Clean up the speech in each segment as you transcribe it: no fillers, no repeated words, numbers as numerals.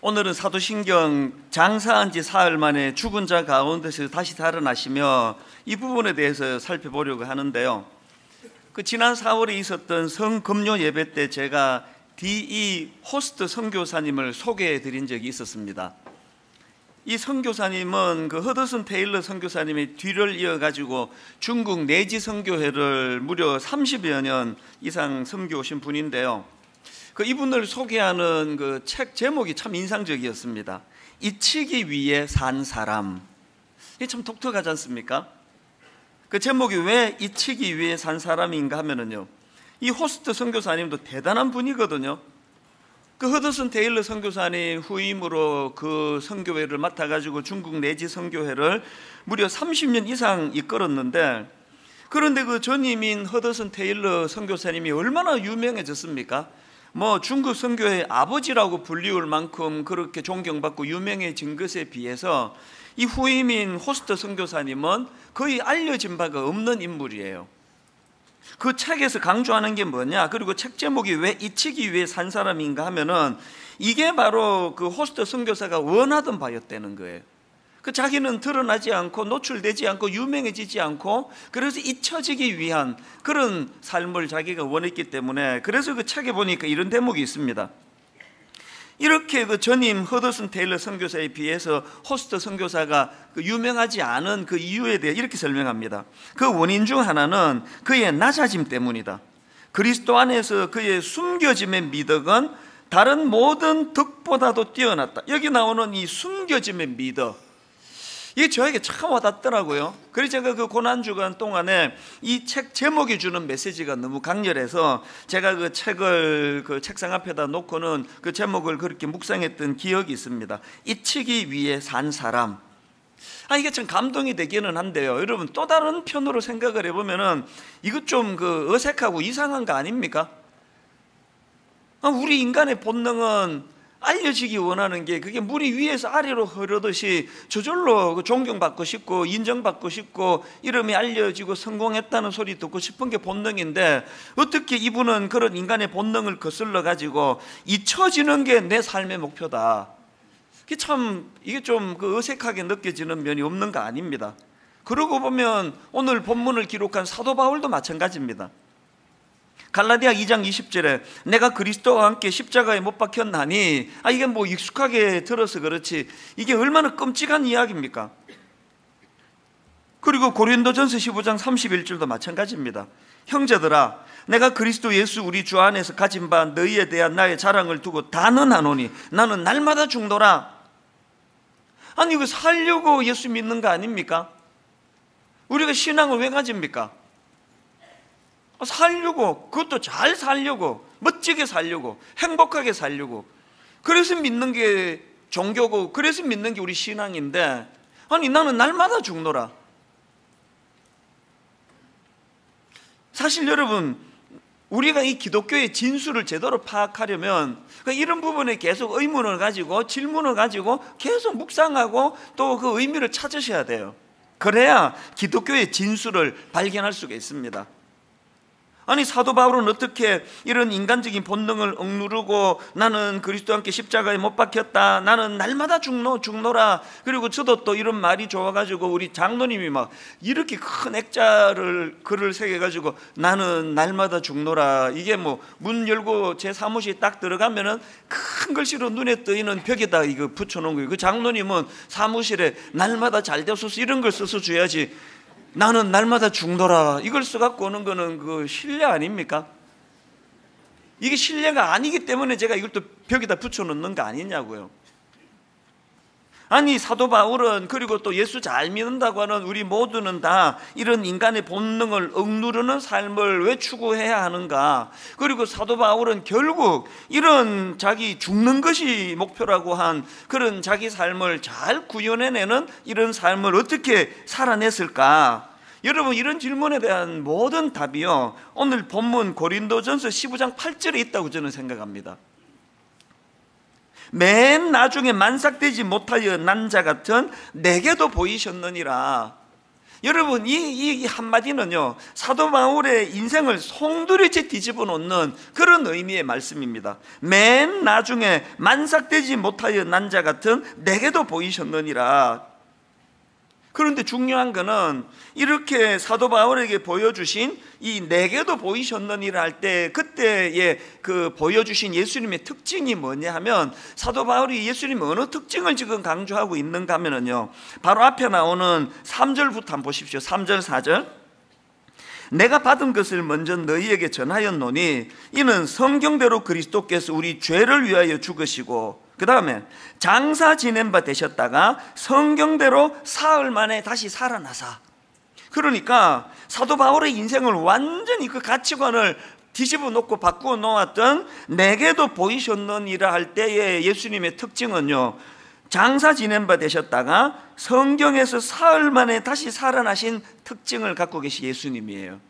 오늘은 사도신경 장사한 지 사흘 만에 죽은 자 가운데서 다시 살아나시며 이 부분에 대해서 살펴보려고 하는데요. 지난 4월에 있었던 성금요 예배 때 제가 D.E. 호스트 선교사님을 소개해 드린 적이 있었습니다. 이 선교사님은 허더슨 테일러 선교사님의 뒤를 이어가지고 중국 내지 선교회를 무려 30여 년 이상 섬겨오신 분인데요. 이분을 소개하는 책 제목이 참 인상적이었습니다. 잊히기 위해 산 사람. 이게 참 독특하지 않습니까? 그 제목이 왜 잊히기 위해 산 사람인가 하면은요, 이 호스트 선교사님도 대단한 분이거든요. 허더슨 테일러 선교사님 후임으로 그 선교회를 맡아가지고 중국 내지 선교회를 무려 30년 이상 이끌었는데, 그런데 전임인 허더슨 테일러 선교사님이 얼마나 유명해졌습니까? 중국 선교의 아버지라고 불리울 만큼 그렇게 존경받고 유명해진 것에 비해서 이 후임인 호스트 선교사님은 거의 알려진 바가 없는 인물이에요. 그 책에서 강조하는 게 뭐냐, 그리고 책 제목이 왜 잊히기 위해 산 사람인가 하면은 이게 바로 호스트 선교사가 원하던 바였다는 거예요. 자기는 드러나지 않고 노출되지 않고 유명해지지 않고 그래서 잊혀지기 위한 그런 삶을 자기가 원했기 때문에, 그래서 그 책에 보니까 이런 대목이 있습니다. 이렇게 전임 허더슨 테일러 선교사에 비해서 호스트 선교사가 유명하지 않은 그 이유에 대해 이렇게 설명합니다. 그 원인 중 하나는 그의 낮아짐 때문이다. 그리스도 안에서 그의 숨겨짐의 미덕은 다른 모든 덕보다도 뛰어났다. 여기 나오는 이 숨겨짐의 미덕, 이게 저에게 참 와닿더라고요. 그래서 제가 고난주간 동안에 이 책 제목이 주는 메시지가 너무 강렬해서 제가 그 책을 책상 앞에다 놓고는 그 제목을 그렇게 묵상했던 기억이 있습니다. 잊히기 위해 산 사람. 이게 참 감동이 되기는 한데요, 여러분, 또 다른 편으로 생각을 해보면은 이거 좀 어색하고 이상한 거 아닙니까? 우리 인간의 본능은 알려지기 원하는 게, 그게 물이 위에서 아래로 흐르듯이 저절로 존경받고 싶고 인정받고 싶고 이름이 알려지고 성공했다는 소리 듣고 싶은 게 본능인데, 어떻게 이분은 그런 인간의 본능을 거슬러 가지고 잊혀지는 게 내 삶의 목표다. 이게 좀 어색하게 느껴지는 면이 없는 거 아닙니다. 그러고 보면 오늘 본문을 기록한 사도 바울도 마찬가지입니다. 갈라디아 2장 20절에 내가 그리스도와 함께 십자가에 못 박혔나니, 이게 익숙하게 들어서 그렇지 이게 얼마나 끔찍한 이야기입니까? 그리고 고린도전서 15장 31절도 마찬가지입니다. 형제들아, 내가 그리스도 예수 우리 주 안에서 가진 바 너희에 대한 나의 자랑을 두고 단언하노니 나는 날마다 죽노라. 이거 살려고 예수 믿는 거 아닙니까? 우리가 신앙을 왜 가집니까? 살려고, 그것도 잘 살려고, 멋지게 살려고, 행복하게 살려고, 그래서 믿는 게 종교고, 그래서 믿는 게 우리 신앙인데, 나는 날마다 죽노라. 사실 여러분, 우리가 이 기독교의 진수를 제대로 파악하려면 이런 부분에 계속 의문을 가지고 질문을 가지고 계속 묵상하고 또 그 의미를 찾으셔야 돼요. 그래야 기독교의 진수를 발견할 수가 있습니다. 사도 바울은 어떻게 이런 인간적인 본능을 억누르고 나는 그리스도와 함께 십자가에 못 박혔다, 나는 날마다 죽노라. 그리고 저도 또 이런 말이 좋아가지고 우리 장로님이 막 이렇게 큰 액자를 글을 새겨가지고 나는 날마다 죽노라, 이게 문 열고 제 사무실에 딱 들어가면은 큰 글씨로 눈에 뜨이는 벽에다 이거 붙여놓은 거예요. 그 장로님은 사무실에 날마다 잘 되소서 이런 걸 써서 줘야지, 나는 날마다 죽노라 이걸 써갖고 오는 거는 신뢰 아닙니까? 이게 신뢰가 아니기 때문에 제가 이걸 또 벽에다 붙여놓는 거 아니냐고요. 사도 바울은, 그리고 또 예수 잘 믿는다고 하는 우리 모두는 다 이런 인간의 본능을 억누르는 삶을 왜 추구해야 하는가? 그리고 사도 바울은 결국 이런 자기 죽는 것이 목표라고 한 그런 자기 삶을 잘 구현해내는 이런 삶을 어떻게 살아냈을까? 여러분, 이런 질문에 대한 모든 답이요, 오늘 본문 고린도전서 15장 8절에 있다고 저는 생각합니다. 맨 나중에 만삭되지 못하여 난 자 같은 내게도 보이셨느니라. 여러분, 이 한마디는요, 사도 바울의 인생을 송두리째 뒤집어 놓는 그런 의미의 말씀입니다. 맨 나중에 만삭되지 못하여 난 자 같은 내게도 보이셨느니라. 그런데 중요한 거는 이렇게 사도 바울에게 보여주신 이 내게도 보이셨느니라 할 때 그때의 그 보여주신 예수님의 특징이 뭐냐 하면, 사도 바울이 예수님의 어느 특징을 지금 강조하고 있는가 하면요, 바로 앞에 나오는 3절부터 한번 보십시오. 3절 4절. 내가 받은 것을 먼저 너희에게 전하였노니 이는 성경대로 그리스도께서 우리 죄를 위하여 죽으시고 그 다음에 장사 지낸 바 되셨다가 성경대로 사흘 만에 다시 살아나사. 그러니까 사도 바울의 인생을 완전히 그 가치관을 뒤집어 놓고 바꾸어 놓았던 내게도 보이셨느니라 할 때의 예수님의 특징은요, 장사 지낸 바 되셨다가 성경에서 사흘 만에 다시 살아나신 특징을 갖고 계신 예수님이에요.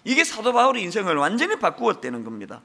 이게 사도 바울의 인생을 완전히 바꾸었다는 겁니다.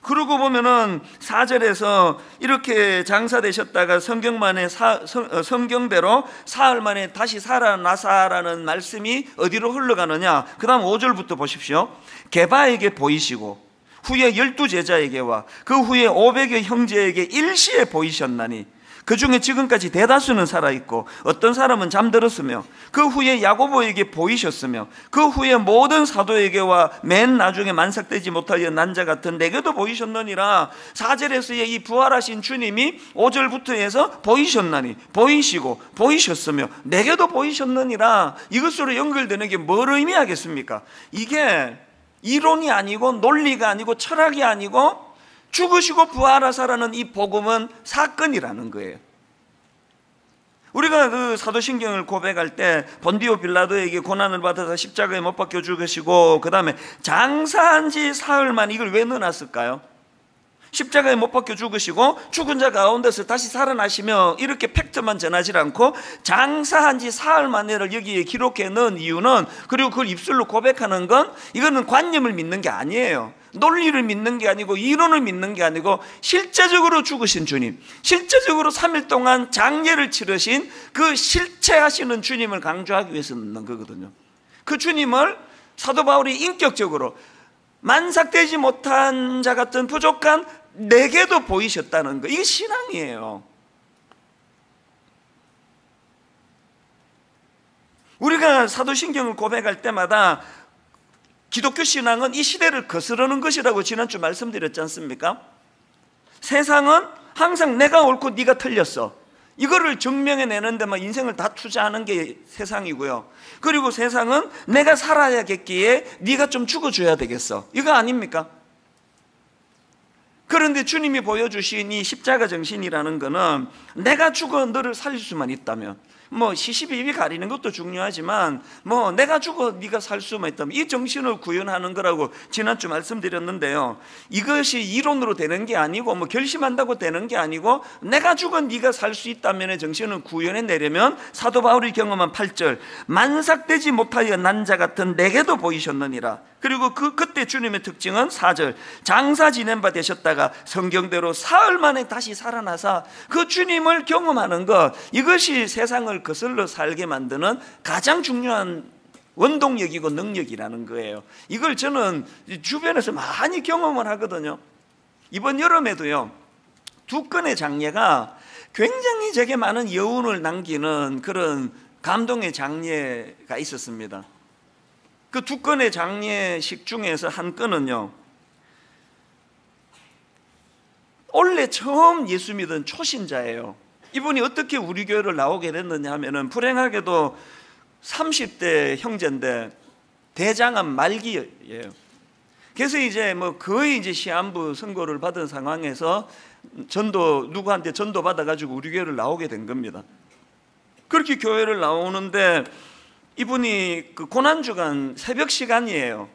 그러고 보면은 4절에서 이렇게 장사되셨다가 성경대로 사흘 만에 다시 살아나사라는 말씀이 어디로 흘러가느냐, 그 다음 5절부터 보십시오. 게바에게 보이시고 후에 12제자에게와 그 후에 500여 형제에게 일시에 보이셨나니 그 중에 지금까지 대다수는 살아있고 어떤 사람은 잠들었으며 그 후에 야고보에게 보이셨으며 그 후에 모든 사도에게와 맨 나중에 만삭되지 못하여 난 자 같은 내게도 보이셨느니라. 4절에서의 이 부활하신 주님이 5절부터 해서 보이셨나니, 보이시고 보이셨으며 내게도 보이셨느니라. 이것으로 연결되는 게 뭘 의미하겠습니까? 이게 이론이 아니고 논리가 아니고 철학이 아니고 죽으시고 부활하사라는 이 복음은 사건이라는 거예요. 우리가 그 사도신경을 고백할 때 본디오 빌라도에게 고난을 받아서 십자가에 못 박혀 죽으시고 그 다음에 장사한 지 사흘만, 이걸 왜 넣어놨을까요? 십자가에 못 박혀 죽으시고 죽은 자 가운데서 다시 살아나시며 이렇게 팩트만 전하지 않고 장사한 지 사흘 만에를 여기에 기록해 넣은 이유는, 그리고 그걸 입술로 고백하는 건, 이거는 관념을 믿는 게 아니에요. 논리를 믿는 게 아니고 이론을 믿는 게 아니고 실제적으로 죽으신 주님, 실제적으로 3일 동안 장례를 치르신 그 실체하시는 주님을 강조하기 위해서 넣는 거거든요. 그 주님을 사도 바울이 인격적으로 만삭되지 못한 자 같은 부족한 내게도 보이셨다는 거, 이게 신앙이에요. 우리가 사도신경을 고백할 때마다 기독교 신앙은 이 시대를 거스르는 것이라고 지난주 말씀드렸지 않습니까? 세상은 항상 내가 옳고 네가 틀렸어, 이거를 증명해내는데 막 인생을 다 투자하는 게 세상이고요. 그리고 세상은 내가 살아야겠기에 네가 좀 죽어줘야 되겠어, 이거 아닙니까? 그런데 주님이 보여주신 이 십자가 정신이라는 거는 내가 죽어 너를 살릴 수만 있다면, 뭐 시시비비 가리는 것도 중요하지만 뭐 내가 죽어 네가 살 수만 있다면, 이 정신을 구현하는 거라고 지난주 말씀드렸는데요, 이것이 이론으로 되는 게 아니고 뭐 결심한다고 되는 게 아니고 내가 죽어 네가 살 수 있다면의 정신을 구현해내려면 사도 바울이 경험한 8절 만삭되지 못하여 난 자 같은 내게도 보이셨느니라. 그리고 그때 주님의 특징은 4절 장사 지낸 바 되셨다가 성경대로 사흘 만에 다시 살아나사 그 주님을 경험하는 것, 이것이 세상을 거슬러 살게 만드는 가장 중요한 원동력이고 능력이라는 거예요. 이걸 저는 주변에서 많이 경험을 하거든요. 이번 여름에도요, 2건의 장례가 굉장히 제게 많은 여운을 남기는 그런 감동의 장례가 있었습니다. 그 2건의 장례식 중에서 한 건은요, 원래 처음 예수 믿은 초신자예요. 이분이 어떻게 우리 교회를 나오게 됐느냐 하면은, 불행하게도 30대 형제인데 대장암 말기예요. 그래서 이제 뭐 거의 이제 시한부 선고를 받은 상황에서 누구한테 전도 받아가지고 우리 교회를 나오게 된 겁니다. 그렇게 교회를 나오는데 이분이 그 고난주간 새벽 시간이에요.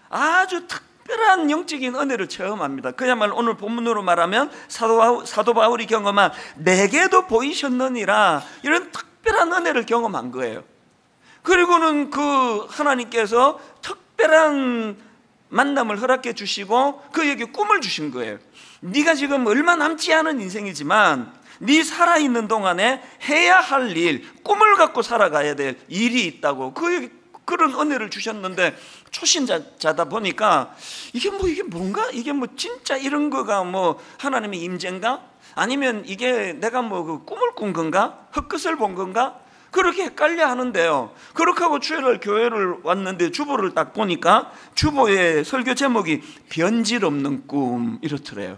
아주 특별한 영적인 은혜를 체험합니다. 그야말로 오늘 본문으로 말하면 사도 바울이 경험한 내게도 보이셨느니라, 이런 특별한 은혜를 경험한 거예요. 그리고는 그 하나님께서 특별한 만남을 허락해 주시고 그에게 꿈을 주신 거예요. 네가 지금 얼마 남지 않은 인생이지만 네 살아있는 동안에 해야 할 일, 꿈을 갖고 살아가야 될 일이 있다고 그런 은혜를 주셨는데, 초신자다 보니까 이게 뭔가 이게 진짜 이런 거가 하나님의 임재인가? 아니면 이게 내가 그 꿈을 꾼 건가? 헛것을 본 건가? 그렇게 헷갈려 하는데요. 그렇게 하고 주일날 교회를 왔는데 주보를 딱 보니까 주보의 설교 제목이 변질 없는 꿈 이렇더래요.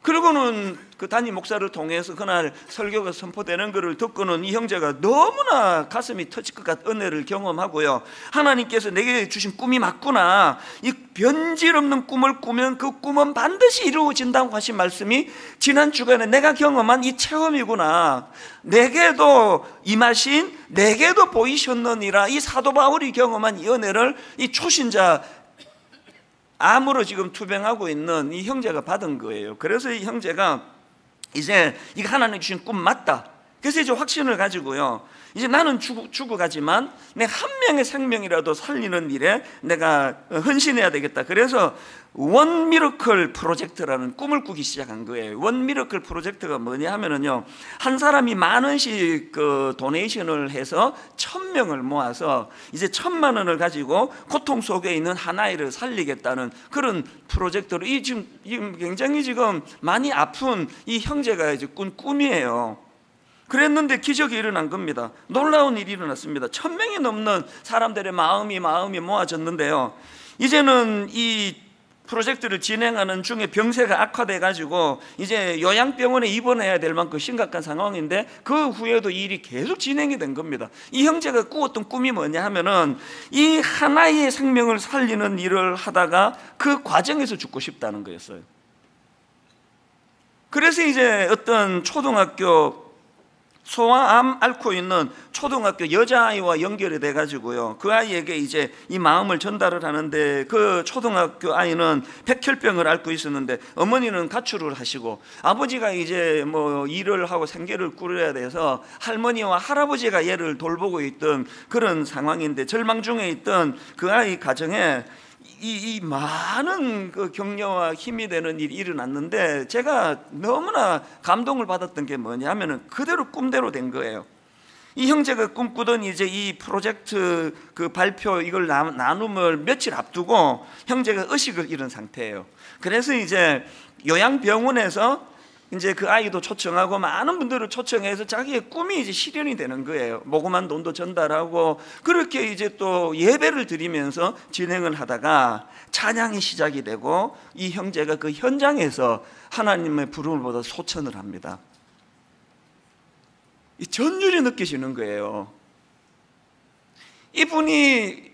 그리고는 그 담임 목사를 통해서 그날 설교가 선포되는 것을 듣고는 이 형제가 너무나 가슴이 터질 것 같은 은혜를 경험하고요, 하나님께서 내게 주신 꿈이 맞구나, 이 변질 없는 꿈을 꾸면 그 꿈은 반드시 이루어진다고 하신 말씀이 지난 주간에 내가 경험한 이 체험이구나, 내게도 임하신, 내게도 보이셨느니라, 이 사도 바울이 경험한 이 은혜를 이 초신자 암으로 지금 투병하고 있는 이 형제가 받은 거예요. 그래서 이 형제가 이제 이거 하나님 주신 꿈 맞다, 그래서 이제 확신을 가지고요, 이제 나는 죽어가지만 내 한 명의 생명이라도 살리는 일에 내가 헌신해야 되겠다. 그래서 원 미러클 프로젝트라는 꿈을 꾸기 시작한 거예요. 원 미러클 프로젝트가 뭐냐 하면은요, 한 사람이 10,000원씩 그 도네이션을 해서 1,000명을 모아서 이제 1,000만 원을 가지고 고통 속에 있는 한 아이를 살리겠다는 그런 프로젝트로, 지금 굉장히 지금 많이 아픈 이 형제가 이제 꾼 꿈이에요. 그랬는데 기적이 일어난 겁니다. 놀라운 일이 일어났습니다. 1,000명이 넘는 사람들의 마음이 모아졌는데요, 이제는 이 프로젝트를 진행하는 중에 병세가 악화돼 가지고 이제 요양병원에 입원해야 될 만큼 심각한 상황인데, 그 후에도 일이 계속 진행이 된 겁니다. 이 형제가 꾸었던 꿈이 뭐냐 하면은 이 하나의 생명을 살리는 일을 하다가 그 과정에서 죽고 싶다는 거였어요. 그래서 이제 어떤 초등학교 소아암 앓고 있는 초등학교 여자아이와 연결이 돼가지고요, 그 아이에게 이제 이 마음을 전달을 하는데, 그 초등학교 아이는 백혈병을 앓고 있었는데 어머니는 가출을 하시고 아버지가 이제 일을 하고 생계를 꾸려야 돼서 할머니와 할아버지가 얘를 돌보고 있던 그런 상황인데, 절망 중에 있던 그 아이 가정에 이 많은 그 격려와 힘이 되는 일이 일어났는데, 제가 너무나 감동을 받았던 게 뭐냐면은 그대로 꿈대로 된 거예요. 이 형제가 꿈꾸던 이제 이 프로젝트 그 발표 이걸 나눔을 며칠 앞두고 형제가 의식을 잃은 상태예요. 그래서 이제 요양병원에서 이제 그 아이도 초청하고 많은 분들을 초청해서 자기의 꿈이 이제 실현이 되는 거예요. 모금한 돈도 전달하고 그렇게 이제 또 예배를 드리면서 진행을 하다가 찬양이 시작이 되고, 이 형제가 그 현장에서 하나님의 부름을 받아 소천을 합니다. 이 전율이 느껴지는 거예요. 이분이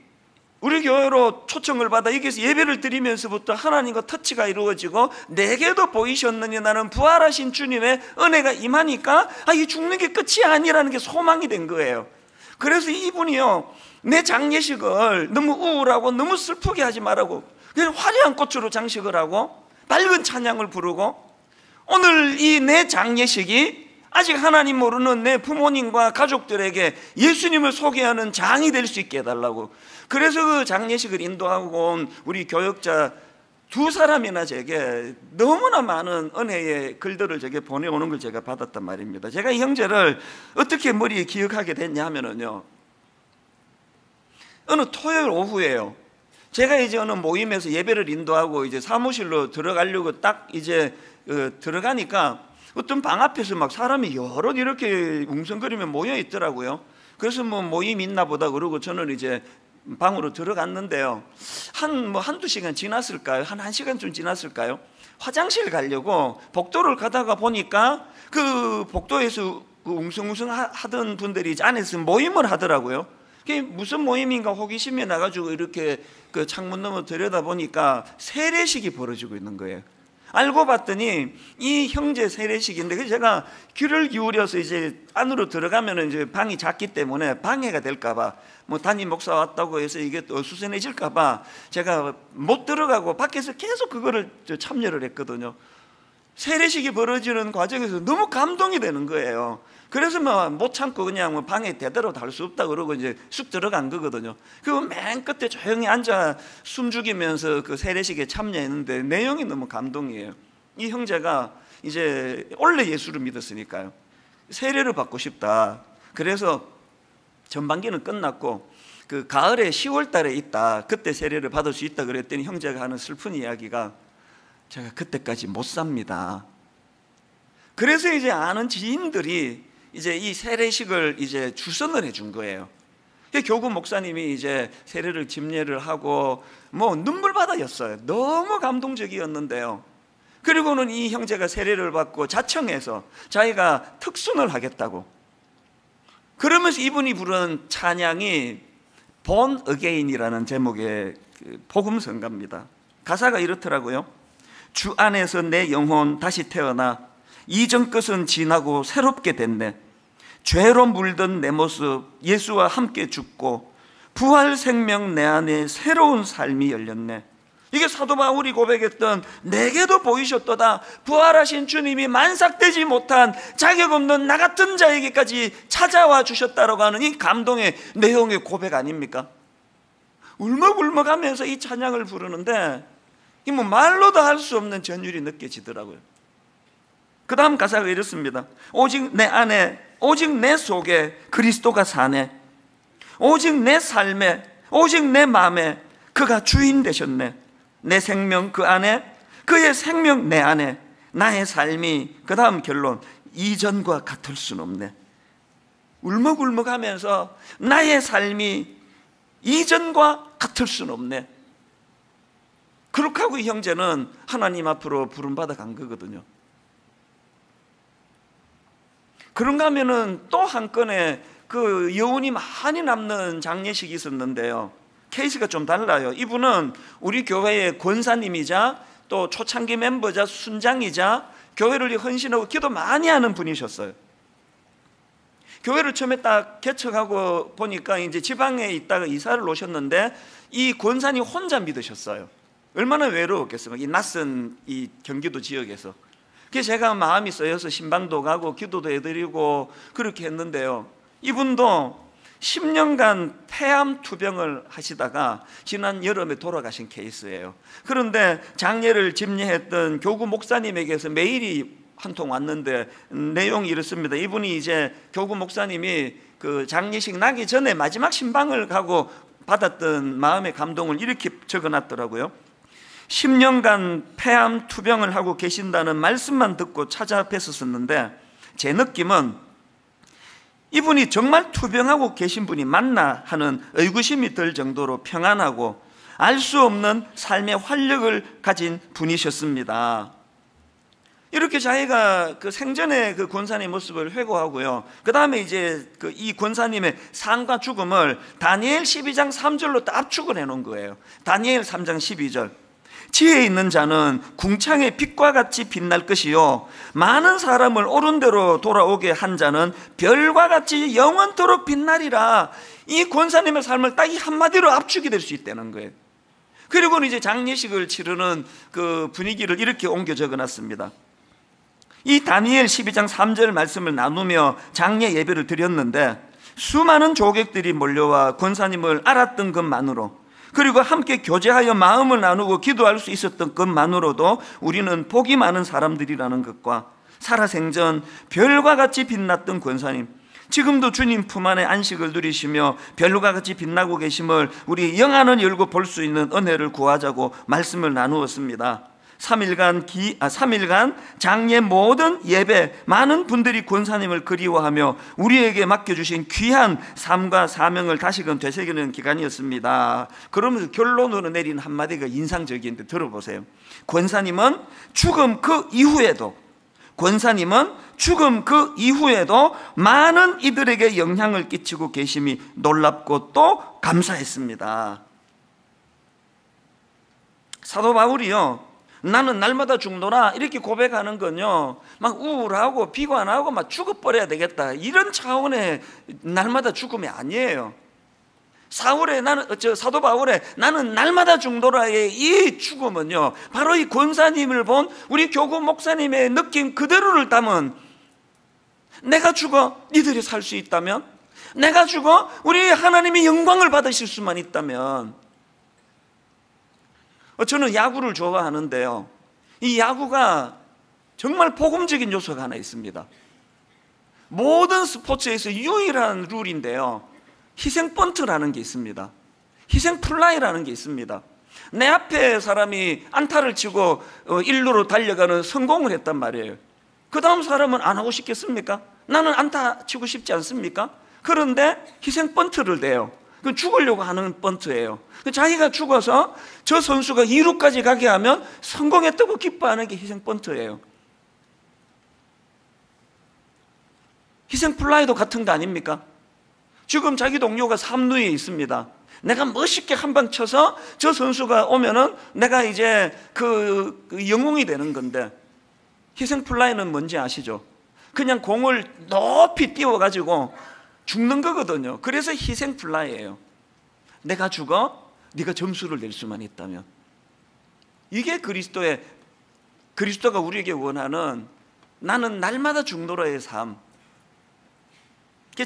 우리 교회로 초청을 받아 여기서 예배를 드리면서부터 하나님과 터치가 이루어지고, 내게도 보이셨느니 나는 부활하신 주님의 은혜가 임하니까 이 죽는 게 끝이 아니라는 게 소망이 된 거예요. 그래서 이분이요, 내 장례식을 너무 우울하고 너무 슬프게 하지 말라고 그냥 화려한 꽃으로 장식을 하고 밝은 찬양을 부르고, 오늘 이 내 장례식이 아직 하나님 모르는 내 부모님과 가족들에게 예수님을 소개하는 장이 될 수 있게 해달라고. 그래서 그 장례식을 인도하고 온 우리 교역자 2사람이나 제게 너무나 많은 은혜의 글들을 제게 보내오는 걸 제가 받았단 말입니다. 제가 이 형제를 어떻게 머리에 기억하게 됐냐 하면은요, 어느 토요일 오후에요, 제가 이제 어느 모임에서 예배를 인도하고 이제 사무실로 들어가려고 딱 이제 들어가니까 어떤 방 앞에서 막 사람이 여러 이렇게 웅성거리며 모여 있더라고요. 그래서 모임 있나 보다 그러고 저는 이제 방으로 들어갔는데요, 한두 시간 지났을까요? 한 1시간쯤 지났을까요? 화장실 가려고 복도를 가다가 보니까 그 복도에서 그 웅성웅성 하던 분들이 이제 안에서 모임을 하더라고요. 그게 무슨 모임인가 호기심이 나가지고 이렇게 그 창문 너머 들여다보니까 세례식이 벌어지고 있는 거예요. 알고 봤더니 이 형제 세례식인데, 그래서 제가 귀를 기울여서 이제 안으로 들어가면 이제 방이 작기 때문에 방해가 될까봐, 담임 목사 왔다고 해서 이게 또 어수선해질까봐 제가 못 들어가고 밖에서 계속 그거를 참여를 했거든요. 세례식이 벌어지는 과정에서 너무 감동이 되는 거예요. 그래서 못 참고 그냥 방에 대대로 달 수 없다 그러고 이제 쑥 들어간 거거든요. 그리고 맨 끝에 조용히 앉아 숨 죽이면서 그 세례식에 참여했는데 내용이 너무 감동이에요. 이 형제가 이제 원래 예수를 믿었으니까요, 세례를 받고 싶다. 그래서 전반기는 끝났고 그 가을에 10월 달에 있다, 그때 세례를 받을 수 있다 그랬더니 형제가 하는 슬픈 이야기가, 제가 그때까지 못 삽니다. 그래서 이제 아는 지인들이 이제 이 세례식을 이제 주선을 해준 거예요. 교구 목사님이 이제 세례를 집례를 하고 뭐 눈물바다였어요. 너무 감동적이었는데요. 그리고는 이 형제가 세례를 받고 자청해서 자기가 특순을 하겠다고, 그러면서 이분이 부른 찬양이 Born Again이라는 제목의 복음성가입니다. 가사가 이렇더라고요. 주 안에서 내 영혼 다시 태어나 이전 것은 지나고 새롭게 됐네. 죄로 물든 내 모습 예수와 함께 죽고 부활 생명 내 안에 새로운 삶이 열렸네. 이게 사도 바울이 고백했던 내게도 보이셨도다, 부활하신 주님이 만삭되지 못한 자격 없는 나 같은 자에게까지 찾아와 주셨다라고 하는 이 감동의 내용의 고백 아닙니까? 울먹울먹하면서 이 찬양을 부르는데 이 뭐 말로도 할 수 없는 전율이 느껴지더라고요. 그 다음 가사가 이렇습니다. 오직 내 안에, 오직 내 속에 그리스도가 사네. 오직 내 삶에, 오직 내 마음에 그가 주인 되셨네. 내 생명 그 안에, 그의 생명 내 안에, 나의 삶이, 그 다음 결론, 이전과 같을 수는 없네. 울먹울먹하면서 나의 삶이 이전과 같을 수는 없네. 그렇게 하고 이 형제는 하나님 앞으로 부름받아 간 거거든요. 그런가 하면은 또 한 건의 그 여운이 많이 남는 장례식이 있었는데요, 케이스가 좀 달라요. 이분은 우리 교회의 권사님이자 또 초창기 멤버자 순장이자 교회를 헌신하고 기도 많이 하는 분이셨어요. 교회를 처음에 딱 개척하고 보니까 이제 지방에 있다가 이사를 오셨는데 이 권사님 혼자 믿으셨어요. 얼마나 외로웠겠어요, 이 낯선 이 경기도 지역에서. 그래서 제가 마음이 쓰여서 신방도 가고 기도도 해드리고 그렇게 했는데요, 이분도 10년간 폐암 투병을 하시다가 지난 여름에 돌아가신 케이스예요. 그런데 장례를 집례했던 교구 목사님에게서 메일이 한 통 왔는데 내용이 이렇습니다. 이분이 이제 교구 목사님이 그 장례식 나기 전에 마지막 신방을 가고 받았던 마음의 감동을 이렇게 적어놨더라고요. 10년간 폐암 투병을 하고 계신다는 말씀만 듣고 찾아뵀었는데 제 느낌은 이분이 정말 투병하고 계신 분이 맞나 하는 의구심이 들 정도로 평안하고 알 수 없는 삶의 활력을 가진 분이셨습니다. 이렇게 자기가 그 생전에 그 권사님 모습을 회고하고요, 그 다음에 이제 그 이 권사님의 삶과 죽음을 다니엘 12장 3절로 딱 압축을 해놓은 거예요. 다니엘 3장 12절. 지혜 있는 자는 궁창의 빛과 같이 빛날 것이요, 많은 사람을 옳은 대로 돌아오게 한 자는 별과 같이 영원토록 빛나리라. 이 권사님의 삶을 딱 이 한마디로 압축이 될 수 있다는 거예요. 그리고는 이제 장례식을 치르는 그 분위기를 이렇게 옮겨 적어놨습니다. 이 다니엘 12장 3절 말씀을 나누며 장례 예배를 드렸는데 수많은 조객들이 몰려와 권사님을 알았던 것만으로, 그리고 함께 교제하여 마음을 나누고 기도할 수 있었던 것만으로도 우리는 복이 많은 사람들이라는 것과 살아생전 별과 같이 빛났던 권사님, 지금도 주님 품 안에 안식을 누리시며 별과 같이 빛나고 계심을 우리 영안을 열고 볼 수 있는 은혜를 구하자고 말씀을 나누었습니다. 3일간 장례 모든 예배 많은 분들이 권사님을 그리워하며 우리에게 맡겨주신 귀한 삶과 사명을 다시금 되새기는 기간이었습니다. 그러면서 결론으로 내린 한마디가 인상적인데 들어보세요. 권사님은 죽음 그 이후에도 많은 이들에게 영향을 끼치고 계심이 놀랍고 또 감사했습니다. 사도 바울이요, 나는 날마다 죽노라 이렇게 고백하는 건요, 막 우울하고 비관하고 막 죽어버려야 되겠다 이런 차원의 날마다 죽음이 아니에요. 사도 바울의 나는 날마다 죽노라의 이 죽음은요, 바로 이 권사님을 본 우리 교구 목사님의 느낌 그대로를 담은, 내가 죽어 니들이 살 수 있다면, 내가 죽어 우리 하나님이 영광을 받으실 수만 있다면. 저는 야구를 좋아하는데요, 이 야구가 정말 복음적인 요소가 하나 있습니다. 모든 스포츠에서 유일한 룰인데요, 희생 번트라는 게 있습니다. 희생 플라이라는 게 있습니다. 내 앞에 사람이 안타를 치고 1루로 달려가는 성공을 했단 말이에요. 그 다음 사람은 안 하고 싶겠습니까? 나는 안타 치고 싶지 않습니까? 그런데 희생 번트를 대요. 그건 죽으려고 하는 번트예요. 자기가 죽어서 저 선수가 2루까지 가게 하면 성공했다고 기뻐하는 게 희생 번트예요. 희생 플라이도 같은 거 아닙니까? 지금 자기 동료가 3루에 있습니다. 내가 멋있게 한 방 쳐서 저 선수가 오면은 내가 이제 그 영웅이 되는 건데, 희생 플라이는 뭔지 아시죠? 그냥 공을 높이 띄워가지고 죽는 거거든요. 그래서 희생 플라이예요. 내가 죽어, 네가 점수를 낼 수만 있다면. 이게 그리스도가 우리에게 원하는 나는 날마다 죽노라의 삶.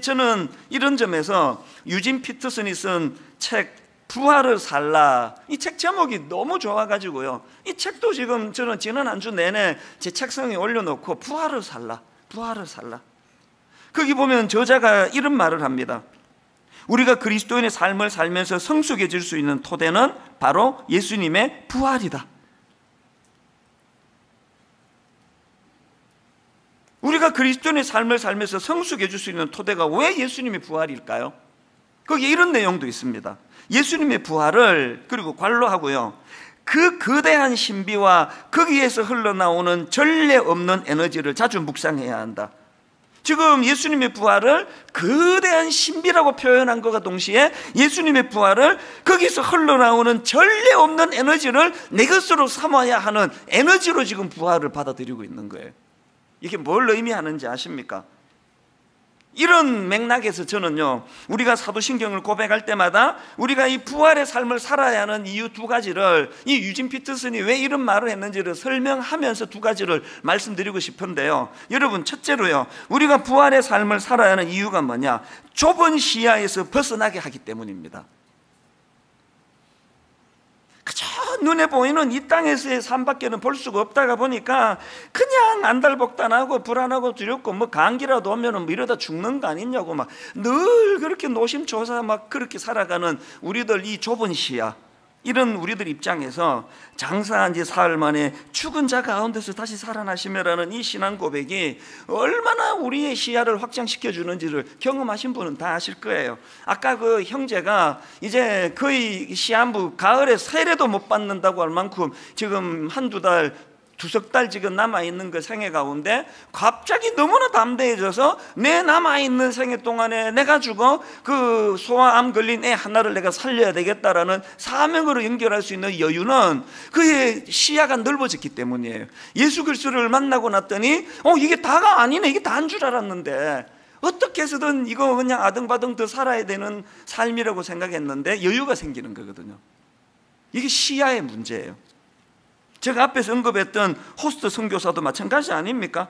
저는 이런 점에서 유진 피터슨이 쓴 책 부활을 살라, 이 책 제목이 너무 좋아가지고요, 이 책도 지금 저는 지난 한 주 내내 제 책상에 올려놓고 부활을 살라, 부활을 살라. 거기 보면 저자가 이런 말을 합니다. 우리가 그리스도인의 삶을 살면서 성숙해질 수 있는 토대는 바로 예수님의 부활이다. 우리가 그리스도인의 삶을 살면서 성숙해질 수 있는 토대가 왜 예수님의 부활일까요? 거기에 이런 내용도 있습니다. 예수님의 부활을 그리고 관로하고요, 그 거대한 신비와 거기에서 흘러나오는 전례 없는 에너지를 자주 묵상해야 한다. 지금 예수님의 부활을 거대한 신비라고 표현한 것과 동시에 예수님의 부활을 거기서 흘러나오는 전례 없는 에너지를 내 것으로 삼아야 하는 에너지로 지금 부활을 받아들이고 있는 거예요. 이게 뭘 의미하는지 아십니까? 이런 맥락에서 저는요, 우리가 사도신경을 고백할 때마다 우리가 이 부활의 삶을 살아야 하는 이유 두 가지를, 이 유진 피터슨이 왜 이런 말을 했는지를 설명하면서 두 가지를 말씀드리고 싶은데요, 여러분, 첫째로요, 우리가 부활의 삶을 살아야 하는 이유가 뭐냐? 좁은 시야에서 벗어나게 하기 때문입니다. 그저 눈에 보이는 이 땅에서의 삶밖에는 볼 수가 없다가 보니까 그냥 안달복단하고 불안하고 두렵고, 뭐 감기라도 오면은 뭐 이러다 죽는 거 아니냐고 막 늘 그렇게 노심초사 막 그렇게 살아가는 우리들, 이 좁은 시야, 이런 우리들 입장에서 장사한 지 사흘 만에 죽은 자 가운데서 다시 살아나시며라는 이 신앙 고백이 얼마나 우리의 시야를 확장시켜 주는지를 경험하신 분은 다 아실 거예요. 아까 그 형제가 이제 거의 시한부 가을에 세례도 못 받는다고 할 만큼 지금 한두 달, 두석 달 지금 남아있는 그 생애 가운데 갑자기 너무나 담대해져서 내 남아있는 생애 동안에 내가 죽어 그 소아암 걸린 애 하나를 내가 살려야 되겠다라는 사명으로 연결할 수 있는 여유는 그의 시야가 넓어졌기 때문이에요. 예수 그리스도를 만나고 났더니 이게 다가 아니네, 이게 다인 줄 알았는데 어떻게 해서든 이거 그냥 아등바등 더 살아야 되는 삶이라고 생각했는데 여유가 생기는 거거든요. 이게 시야의 문제예요. 제가 앞에서 언급했던 호스트 선교사도 마찬가지 아닙니까?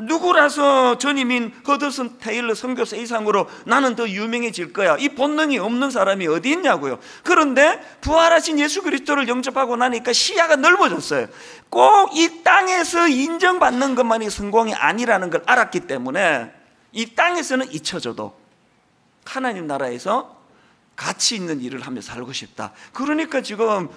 누구라서 전임인 허드슨 테일러 선교사 이상으로 나는 더 유명해질 거야, 이 본능이 없는 사람이 어디 있냐고요. 그런데 부활하신 예수 그리스도를 영접하고 나니까 시야가 넓어졌어요. 꼭 이 땅에서 인정받는 것만이 성공이 아니라는 걸 알았기 때문에 이 땅에서는 잊혀져도 하나님 나라에서 가치 있는 일을 하며 살고 싶다. 그러니까 지금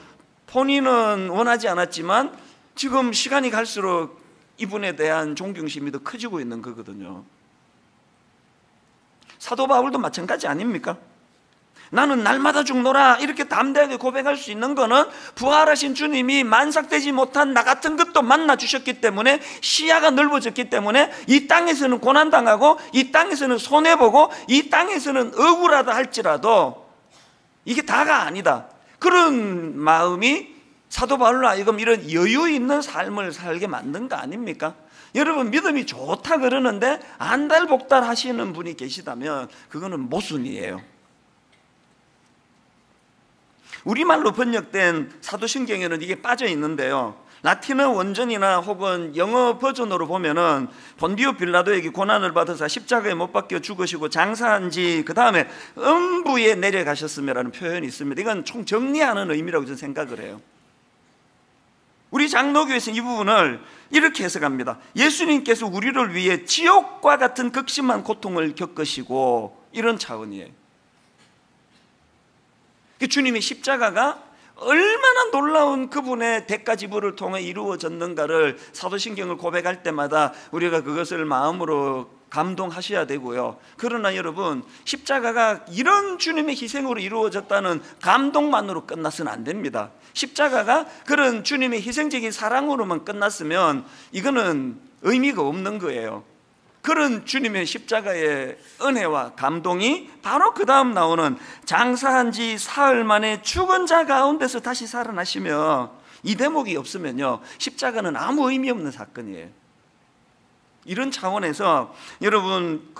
본인은 원하지 않았지만 지금 시간이 갈수록 이분에 대한 존경심이 더 커지고 있는 거거든요. 사도 바울도 마찬가지 아닙니까? 나는 날마다 죽노라 이렇게 담대하게 고백할 수 있는 거는 부활하신 주님이 만삭되지 못한 나 같은 것도 만나 주셨기 때문에, 시야가 넓어졌기 때문에 이 땅에서는 고난당하고 이 땅에서는 손해보고 이 땅에서는 억울하다 할지라도 이게 다가 아니다, 그런 마음이 사도 바울로 하여금 이런 여유 있는 삶을 살게 만든 거 아닙니까? 여러분, 믿음이 좋다 그러는데 안달복달 하시는 분이 계시다면 그거는 모순이에요. 우리말로 번역된 사도신경에는 이게 빠져 있는데요, 라틴어 원전이나 혹은 영어 버전으로 보면은 본디오 빌라도에게 고난을 받아서 십자가에 못 박혀 죽으시고 장사한 지 그 다음에 음부에 내려가셨음이라는 표현이 있습니다. 이건 총 정리하는 의미라고 저는 생각을 해요. 우리 우리 장로교에서는 이 부분을 이렇게 해석합니다. 예수님께서 우리를 위해 지옥과 같은 극심한 고통을 겪으시고, 이런 차원이에요. 주님의 십자가가 얼마나 놀라운 그분의 대가 지불을 통해 이루어졌는가를 사도신경을 고백할 때마다 우리가 그것을 마음으로 감동하셔야 되고요. 그러나 여러분, 십자가가 이런 주님의 희생으로 이루어졌다는 감동만으로 끝나서는 안 됩니다. 십자가가 그런 주님의 희생적인 사랑으로만 끝났으면 이거는 의미가 없는 거예요. 그런 주님의 십자가의 은혜와 감동이 바로 그 다음 나오는 장사한 지 사흘 만에 죽은 자 가운데서 다시 살아나시며, 이 대목이 없으면요, 십자가는 아무 의미 없는 사건이에요. 이런 차원에서 여러분,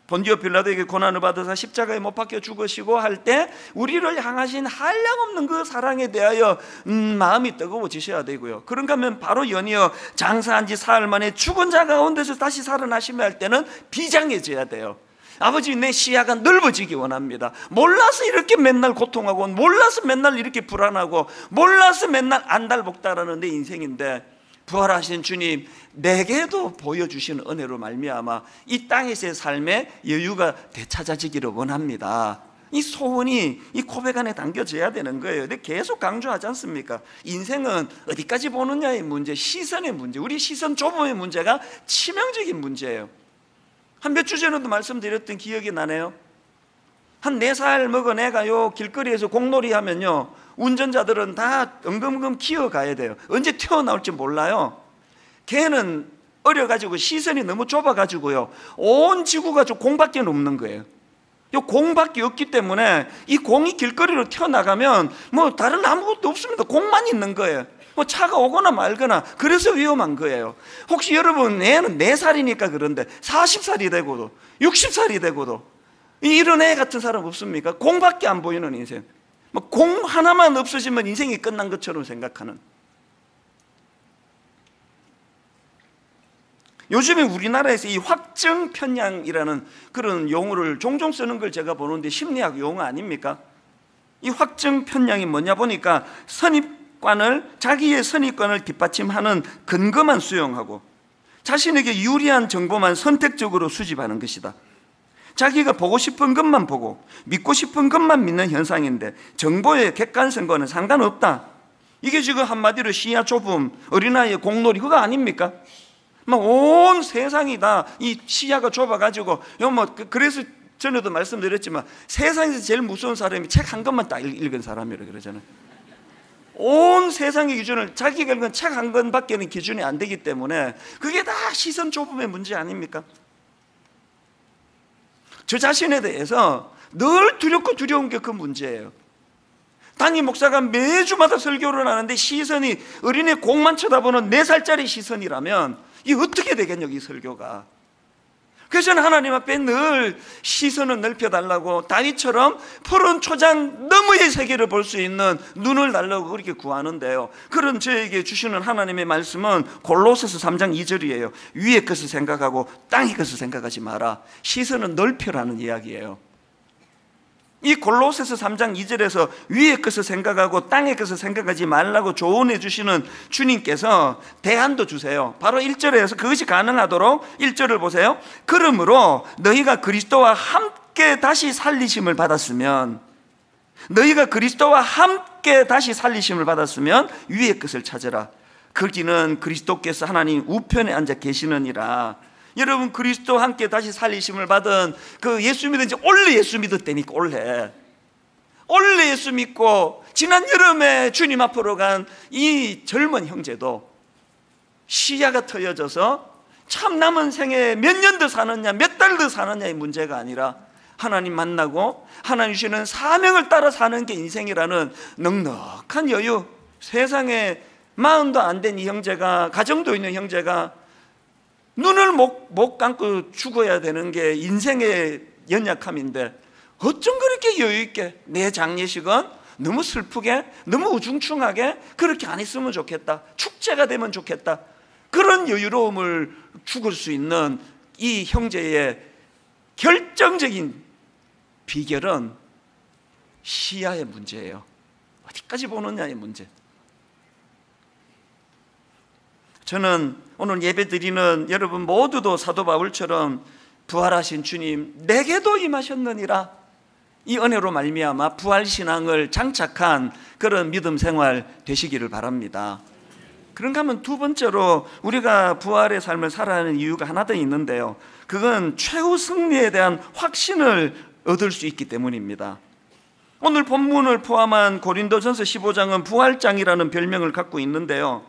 본디오 빌라도에게 고난을 받아서 십자가에 못 박혀 죽으시고 할 때 우리를 향하신 한량없는 그 사랑에 대하여 마음이 뜨거워지셔야 되고요. 그런가 하면 바로 연이어 장사한 지 사흘 만에 죽은 자 가운데서 다시 살아나시며 할 때는 비장해져야 돼요. 아버지, 내 시야가 넓어지기 원합니다. 몰라서 이렇게 맨날 고통하고, 몰라서 맨날 이렇게 불안하고, 몰라서 맨날 안달복달하는 내 인생인데, 부활하신 주님 내게도 보여주시는 은혜로 말미암아 이 땅에서의 삶의 여유가 되찾아지기를 원합니다. 이 소원이 이 고백 안에 담겨져야 되는 거예요. 근데 계속 강조하지 않습니까? 인생은 어디까지 보느냐의 문제, 시선의 문제, 우리 시선 좁음의 문제가 치명적인 문제예요. 한 몇 주 전에도 말씀드렸던 기억이 나네요. 한 4살 먹은 애가 요 길거리에서 공놀이 하면요, 운전자들은 다 엉금엉금 기어가야 돼요. 언제 튀어나올지 몰라요. 걔는 어려가지고 시선이 너무 좁아가지고요, 온 지구가 저 공밖에 없는 거예요. 요 공밖에 없기 때문에 이 공이 길거리로 튀어나가면 뭐 다른 아무것도 없습니다. 공만 있는 거예요. 뭐 차가 오거나 말거나, 그래서 위험한 거예요. 혹시 여러분, 애는 4살이니까 그런데 40살이 되고도 60살이 되고도 이런 애 같은 사람 없습니까? 공밖에 안 보이는 인생, 뭐 공 하나만 없어지면 인생이 끝난 것처럼 생각하는. 요즘에 우리나라에서 이 확증 편향이라는 그런 용어를 종종 쓰는 걸 제가 보는데, 심리학 용어 아닙니까? 이 확증 편향이 뭐냐 보니까 자기의 선입관을 뒷받침하는 근거만 수용하고 자신에게 유리한 정보만 선택적으로 수집하는 것이다. 자기가 보고 싶은 것만 보고 믿고 싶은 것만 믿는 현상인데 정보의 객관성과는 상관없다. 이게 지금 한마디로 시야 좁음, 어린아이의 공놀이, 그거 아닙니까? 막 온 세상이 다 이 시야가 좁아가지고, 그래서 전에도 말씀드렸지만 세상에서 제일 무서운 사람이 책 한 권만 딱 읽은 사람이라 그러잖아요. 온 세상의 기준을 자기가 읽은 책 한 권밖에는 기준이 안 되기 때문에 그게 다 시선 좁음의 문제 아닙니까? 저 자신에 대해서 늘 두렵고 두려운 게 그 문제예요. 담임 목사가 매주마다 설교를 하는데 시선이 어린애 공만 쳐다보는 4살짜리 시선이라면 이게 어떻게 되겠냐고, 이 설교가. 그래서 저는 하나님 앞에 늘 시선을 넓혀달라고, 다윗처럼 푸른 초장 너머의 세계를 볼 수 있는 눈을 달라고 그렇게 구하는데요, 그런 저에게 주시는 하나님의 말씀은 골로새서 3장 2절이에요. 위의 것을 생각하고 땅의 것을 생각하지 마라. 시선을 넓혀라는 이야기예요. 이 골로새서 3장 2절에서 위의 것을 생각하고 땅의 것을 생각하지 말라고 조언해 주시는 주님께서 대안도 주세요. 바로 1절에서 그것이 가능하도록 1절을 보세요. 그러므로 너희가 그리스도와 함께 다시 살리심을 받았으면 위의 것을 찾으라. 거기는 그리스도께서 하나님 우편에 앉아 계시느니라. 여러분, 그리스도와 함께 다시 살리심을 받은 그 예수 믿은 지 원래 예수 믿었다니까. 원래 예수 믿고 지난 여름에 주님 앞으로 간 이 젊은 형제도 시야가 트여져서 참 남은 생에 몇 년 더 사느냐, 몇 달 더 사느냐의 문제가 아니라 하나님 만나고 하나님 주시는 사명을 따라 사는 게 인생이라는 넉넉한 여유. 세상에 40도 안 된 이 형제가, 가정도 있는 형제가 눈을 못 감고 죽어야 되는 게 인생의 연약함인데 어쩜 그렇게 여유있게 내 장례식은 너무 슬프게, 너무 우중충하게 그렇게 안 했으면 좋겠다, 축제가 되면 좋겠다, 그런 여유로움을 죽을 수 있는 이 형제의 결정적인 비결은 시야의 문제예요. 어디까지 보느냐의 문제. 저는 오늘 예배 드리는 여러분 모두도 사도 바울처럼 부활하신 주님 내게도 임하셨느니라, 이 은혜로 말미암아 부활신앙을 장착한 그런 믿음 생활 되시기를 바랍니다. 그런가 하면 두 번째로 우리가 부활의 삶을 살아야 하는 이유가 하나 더 있는데요, 그건 최후 승리에 대한 확신을 얻을 수 있기 때문입니다. 오늘 본문을 포함한 고린도전서 15장은 부활장이라는 별명을 갖고 있는데요,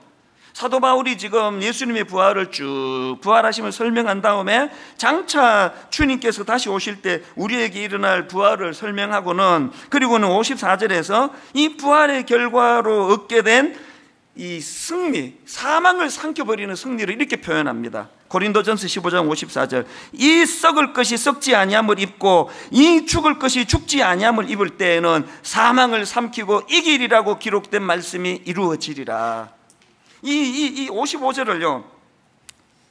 사도 바울이 지금 예수님의 부활을 쭉 부활하심을 설명한 다음에 장차 주님께서 다시 오실 때 우리에게 일어날 부활을 설명하고는, 그리고는 54절에서 이 부활의 결과로 얻게 된 이 승리, 사망을 삼켜버리는 승리를 이렇게 표현합니다. 고린도전서 15장 54절, 이 썩을 것이 썩지 아니함을 입고 이 죽을 것이 죽지 아니함을 입을 때에는 사망을 삼키고 이기리라고 기록된 말씀이 이루어지리라. 이 55절을요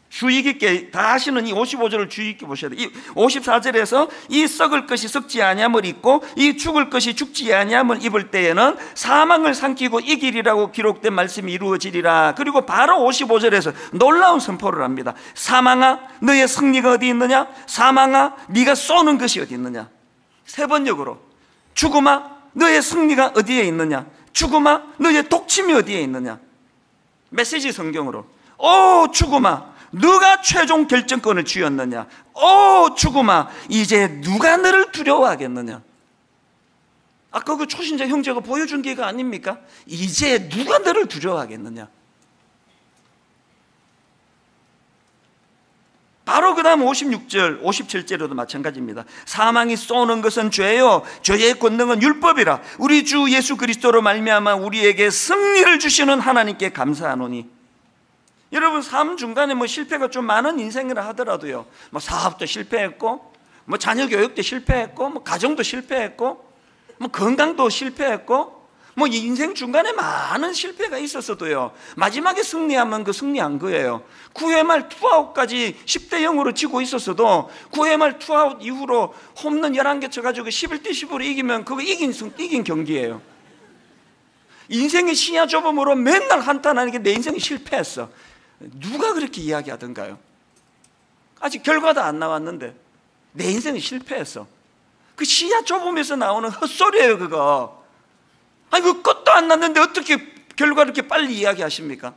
주의 깊게, 다시는 이 55절을 주의 깊게 보셔야 돼요. 이 54절에서 이 썩을 것이 썩지 아니함을 입고 이 죽을 것이 죽지 아니함을 입을 때에는 사망을 삼키고 이기리라고 기록된 말씀이 이루어지리라. 그리고 바로 55절에서 놀라운 선포를 합니다. 사망아 너의 승리가 어디 있느냐? 사망아 네가 쏘는 것이 어디 있느냐? 세 번역으로, 죽음아 너의 승리가 어디에 있느냐? 죽음아 너의 독침이 어디에 있느냐? 메시지 성경으로, 오 죽음아 누가 최종 결정권을 쥐었느냐? 오 죽음아 이제 누가 너를 두려워하겠느냐? 아까 그 초신자 형제가 보여준 게 이거 아닙니까? 이제 누가 너를 두려워하겠느냐? 바로 그 다음 56절 57절에도 마찬가지입니다. 사망이 쏘는 것은 죄요 죄의 권능은 율법이라. 우리 주 예수 그리스도로 말미암아 우리에게 승리를 주시는 하나님께 감사하노니. 여러분 삶 중간에 실패가 좀 많은 인생이라 하더라도요, 사업도 실패했고 자녀 교육도 실패했고 가정도 실패했고 건강도 실패했고 인생 중간에 많은 실패가 있었어도요, 마지막에 승리하면 그 승리한 거예요. 9회 말 투아웃까지 10대 0으로 지고 있었어도 9회 말 투아웃 이후로 홈런 11개 쳐가지고 11대 10으로 이기면 그거 이긴 경기예요. 인생의 시야 좁음으로 맨날 한탄하는 게 내 인생이 실패했어. 누가 그렇게 이야기하던가요? 아직 결과도 안 나왔는데 내 인생이 실패했어. 그 시야 좁음에서 나오는 헛소리예요 그거. 아니 그 끝도 안 났는데 어떻게 결과를 이렇게 빨리 이야기하십니까?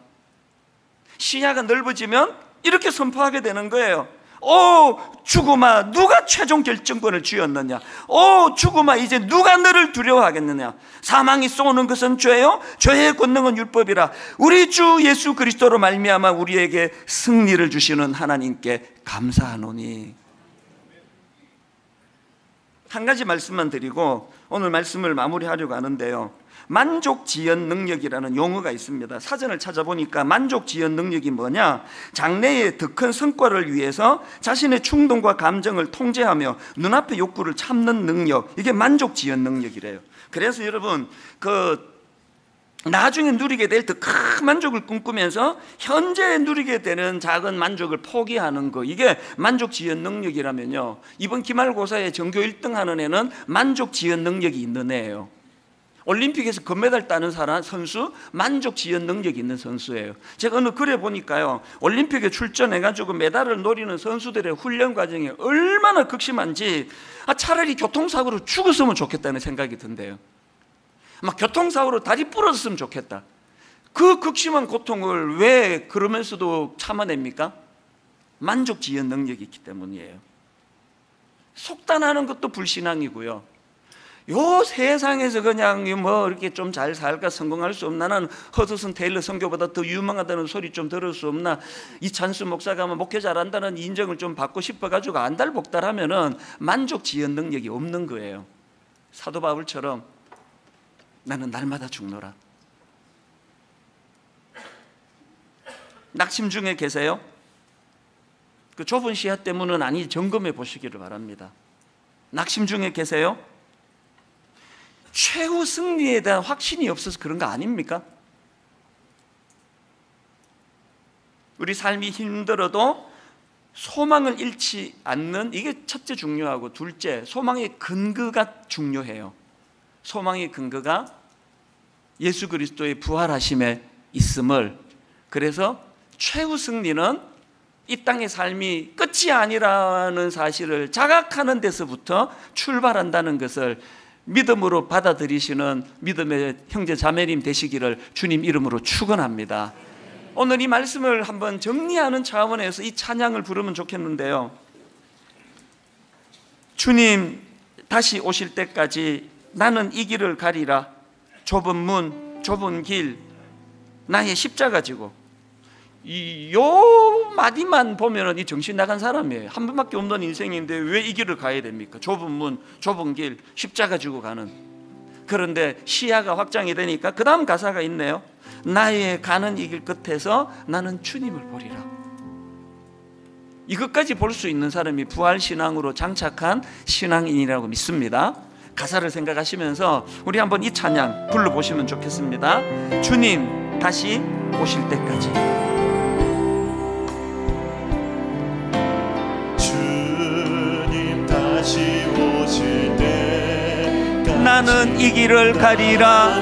시야가 넓어지면 이렇게 선포하게 되는 거예요. 오 죽음아 누가 최종 결정권을 쥐었느냐? 오 죽음아 이제 누가 너를 두려워하겠느냐? 사망이 쏘는 것은 죄요 죄의 권능은 율법이라. 우리 주 예수 그리스도로 말미암아 우리에게 승리를 주시는 하나님께 감사하노니. 한 가지 말씀만 드리고 오늘 말씀을 마무리하려고 하는데요, 만족지연 능력이라는 용어가 있습니다. 사전을 찾아보니까 만족지연 능력이 뭐냐? 장래의 더 큰 성과를 위해서 자신의 충동과 감정을 통제하며 눈앞의 욕구를 참는 능력, 이게 만족지연 능력이래요. 그래서 여러분 나중에 누리게 될 더 큰 만족을 꿈꾸면서 현재 누리게 되는 작은 만족을 포기하는 거, 이게 만족지연 능력이라면요, 이번 기말고사에 전교 1등 하는 애는 만족지연 능력이 있는 애예요. 올림픽에서 금메달 따는 선수 만족지연 능력이 있는 선수예요. 제가 어느 글에 보니까요, 올림픽에 출전해가지고 메달을 노리는 선수들의 훈련 과정이 얼마나 극심한지 차라리 교통사고로 죽었으면 좋겠다는 생각이 든대요. 교통사고로 다리 부러졌으면 좋겠다. 그 극심한 고통을 왜 그러면서도 참아냅니까? 만족지연 능력이 있기 때문이에요. 속단하는 것도 불신앙이고요, 요 세상에서 그냥 이렇게 좀 잘 살까 성공할 수 없나, 나는 허드슨 테일러 선교보다 더 유명하다는 소리 좀 들을 수 없나, 이찬수 목사가 목회 잘한다는 인정을 좀 받고 싶어가지고 안달복달하면은 만족지연 능력이 없는 거예요. 사도 바울처럼 나는 날마다 죽노라. 낙심 중에 계세요? 그 좁은 시야 때문은 아니, 점검해 보시기를 바랍니다. 낙심 중에 계세요? 최후 승리에 대한 확신이 없어서 그런 거 아닙니까? 우리 삶이 힘들어도 소망을 잃지 않는, 이게 첫째 중요하고, 둘째 소망의 근거가 중요해요. 소망의 근거가 예수 그리스도의 부활하심에 있음을, 그래서 최후 승리는 이 땅의 삶이 끝이 아니라는 사실을 자각하는 데서부터 출발한다는 것을 믿음으로 받아들이시는 믿음의 형제 자매님 되시기를 주님 이름으로 축원합니다. 오늘 이 말씀을 한번 정리하는 차원에서 이 찬양을 부르면 좋겠는데요. 주님 다시 오실 때까지 나는 이 길을 가리라. 좁은 문, 좁은 길, 나의 십자가 지고. 요 마디만 보면은 이 정신 나간 사람이에요. 한 번밖에 없는 인생인데 왜 이 길을 가야 됩니까? 좁은 문, 좁은 길, 십자가 지고 가는. 그런데 시야가 확장이 되니까 그 다음 가사가 있네요. 나의 가는 이 길 끝에서 나는 주님을 보리라. 이것까지 볼 수 있는 사람이 부활신앙으로 장착한 신앙인이라고 믿습니다. 가사를 생각하시면서 우리 한번 이 찬양 불러보시면 좋겠습니다. 주님 다시 오실 때까지. 주님 다시 오실 때까지 나는 이 길을 가리라.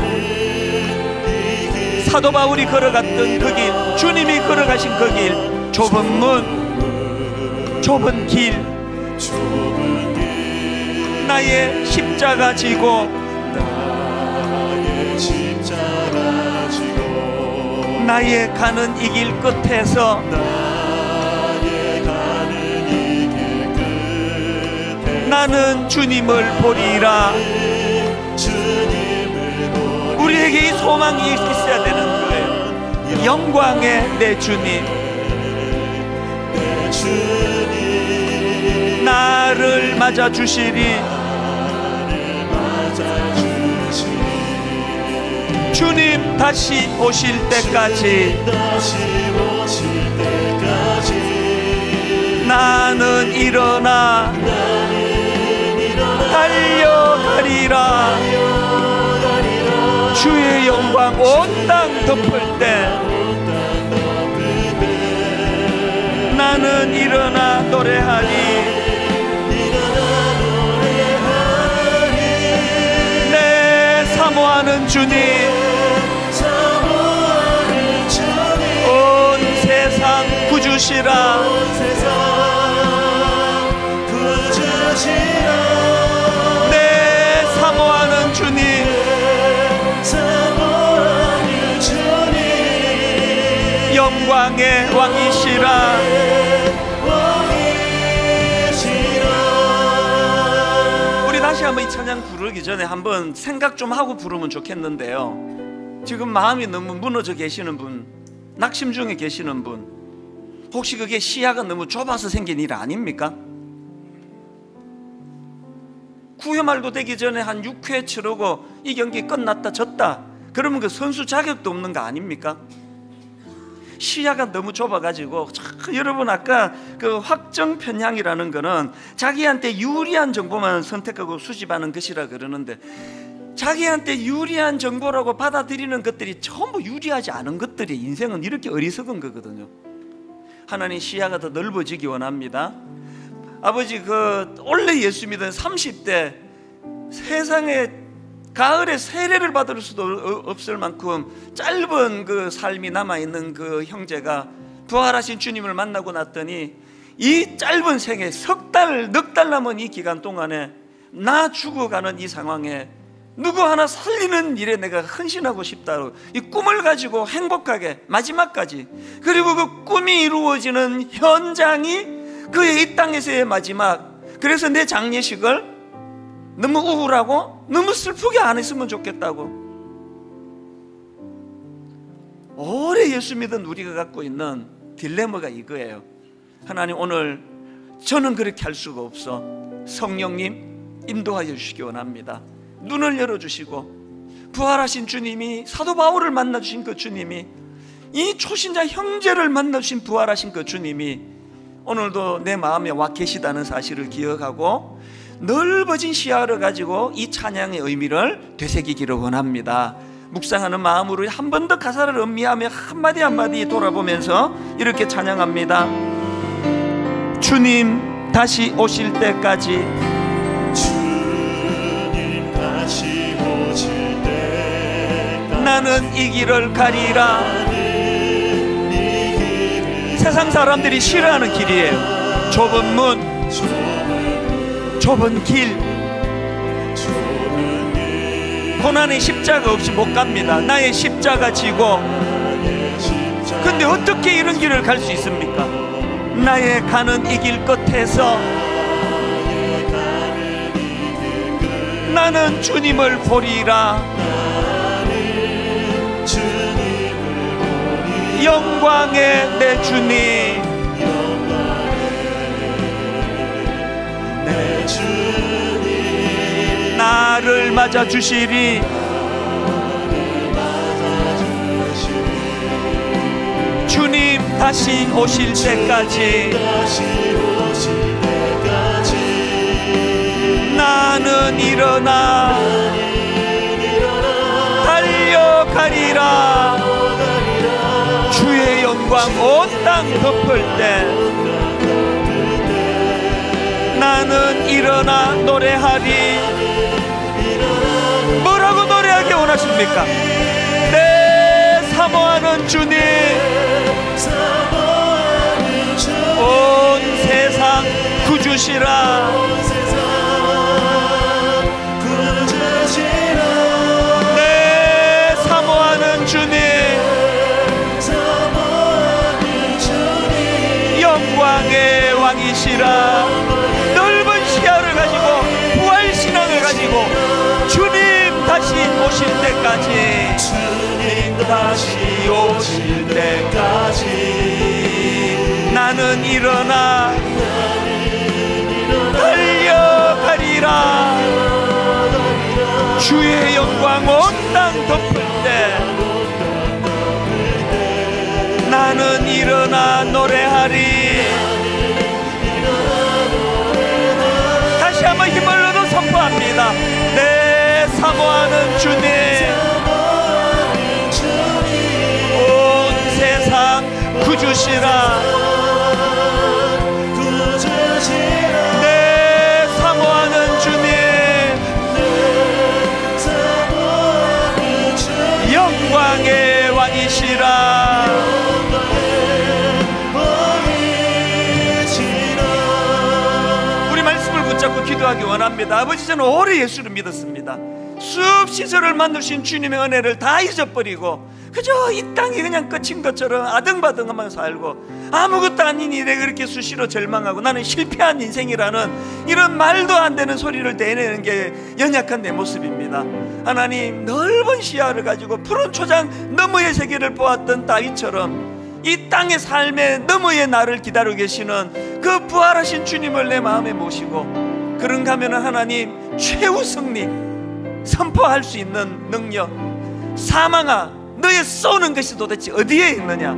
사도 바울이 걸어갔던 그 길, 주님이 걸어가신 그 길, 좁은 문, 좁은 길, 나의 십자가 지고, 나의 가는 이 길 끝에서 나는 주님을 보리라. 우리에게 이 소망이 있어야 되는 거예요. 영광의 내 주님, 나를 맞아 주시리. 주님 다시 오실 때까지 나는 일어나 달려가리라. 주의 영광 온 땅 덮을 때 나는 일어나 노래하리. 내 사모하는 주님, 온 세상 구주시라. 내 사모하는 주님, 영광의 왕이시라. 우리 다시 한번 이 찬양 부르기 전에 한번 생각 좀 하고 부르면 좋겠는데요. 지금 마음이 너무 무너져 계시는 분, 낙심 중에 계시는 분, 혹시 그게 시야가 너무 좁아서 생긴 일 아닙니까? 9회 말도 되기 전에 한 6회 치르고 이 경기 끝났다 졌다 그러면 그 선수 자격도 없는 거 아닙니까? 시야가 너무 좁아가지고 여러분 아까 그 확정 편향이라는 거는 자기한테 유리한 정보만 선택하고 수집하는 것이라 그러는데, 자기한테 유리한 정보라고 받아들이는 것들이 전부 유리하지 않은 것들이 인생은 이렇게 어리석은 거거든요. 하나님 시야가 더 넓어지기 원합니다. 아버지 원래 예수 믿은 30대 세상에 가을에 세례를 받을 수도 없을 만큼 짧은 그 삶이 남아있는 그 형제가 부활하신 주님을 만나고 났더니 이 짧은 생에 석 달, 넉 달 남은 이 기간 동안에 나 죽어가는 이 상황에 누구 하나 살리는 일에 내가 헌신하고 싶다고 이 꿈을 가지고 행복하게 마지막까지, 그리고 그 꿈이 이루어지는 현장이 그의 이 땅에서의 마지막. 그래서 내 장례식을 너무 우울하고 너무 슬프게 안 했으면 좋겠다고. 오래 예수 믿은 우리가 갖고 있는 딜레마가 이거예요. 하나님 오늘 저는 그렇게 할 수가 없어. 성령님 인도하여 주시기 원합니다. 눈을 열어주시고 부활하신 주님이 사도 바울을 만나주신 그 주님이 이 초신자 형제를 만나주신 부활하신 그 주님이 오늘도 내 마음에 와 계시다는 사실을 기억하고 넓어진 시야를 가지고 이 찬양의 의미를 되새기기를 원합니다. 묵상하는 마음으로 한 번 더 가사를 음미하며 한마디 한마디 돌아보면서 이렇게 찬양합니다. 주님 다시 오실 때까지, 주님 다시 오실 때까지 나는 이 길을 가리라. 세상 사람들이 싫어하는 길이에요. 좁은 문, 좁은 길, 고난의 십자가 없이 못 갑니다. 나의 십자가 지고. 근데 어떻게 이런 길을 갈 수 있습니까? 나의 가는 이 길 끝에서 나는 주님을 보리라. 영광의 내 주님, 나를 맞아 주시리. 주님 다시 오실 때까지 나는 일어나 달려가리라. 주의 영광 온 땅 덮을 때 나는 일어나 노래하리. 뭐라고 노래하기 원하십니까? 내 사모하는 주님, 온 세상 구주시라. 내 사모하는 주님, 영광의 왕이시라. 넓은 시야를 가지고 부활신앙을 가지고 주님 다시 오실 때까지, 주님 다시 오실 때까지 나는 일어나 달려가리라. 주의 영광 온 땅 덮을 때 나는 일어나 노래하리. 다시 한번 힘을 얻어 선포합니다. 내 사모하는 주님, 온 세상 구주시라. 내 사모하는 주님, 영광의 왕이시라. 우리 말씀을 붙잡고 기도하기 원합니다. 아버지, 저는 오래 예수를 믿었습니다. 수없이 저를 만드신 주님의 은혜를 다 잊어버리고 그저 이 땅이 그냥 끝인 것처럼 아등바등하면서 살고 아무것도 아닌 일에 그렇게 수시로 절망하고 나는 실패한 인생이라는 이런 말도 안 되는 소리를 내내는 게 연약한 내 모습입니다. 하나님, 넓은 시야를 가지고 푸른 초장 너머의 세계를 보았던 다윗처럼 이 땅의 삶의 너머의 나를 기다리고 계시는 그 부활하신 주님을 내 마음에 모시고 그런가 하면 하나님, 최후 승리 선포할 수 있는 능력, 사망아 너의 쏘는 것이 도대체 어디에 있느냐?